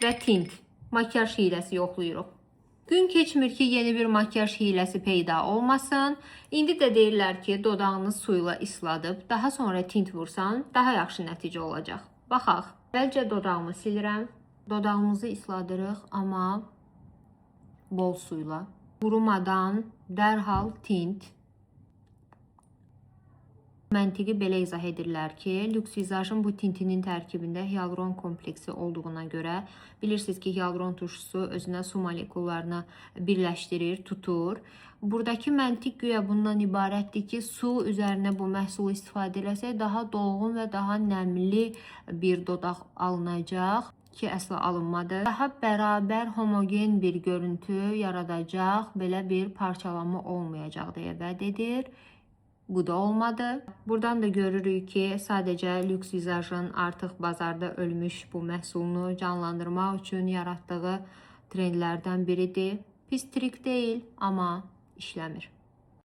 və tint. Makyaj hiləsi yoxlayırıq. Gün keçmir ki, yeni bir makyaj hiləsi peyda olmasın. İndi də deyirlər ki, dodağını suyla isladıb, daha sonra tint vursan, daha yaxşı nəticə olacaq. Baxaq. Əvvəlcə dodağımı silirəm. Dodağımızı isladırıq, amma bol suyla. Qurumadan dərhal tint. Məntiqi belə izah edirlər ki, Lux Visage-ın bu tintinin tərkibində hialuron kompleksi olduğuna görə bilirsiniz ki, hialuron turşusu özünə su molekullarını birləşdirir, tutur. Buradakı məntiq güya bundan ibarətdir ki, su üzərinə bu məhsulu istifadə eləsək daha dolğun və daha nəmli bir dodaq alınacaq ki, əsla alınmadı. Daha bərabər, homogen bir görüntü yaradacaq, belə bir parçalanma olmayacaq deyə vəd edir. Bu da olmadı. Buradan da görürük ki, sadəcə Lux Visage-ın artıq bazarda ölmüş bu məhsulunu canlandırmaq üçün yaratdığı trendlərdən biridir. Pis trik deyil, amma işləmir.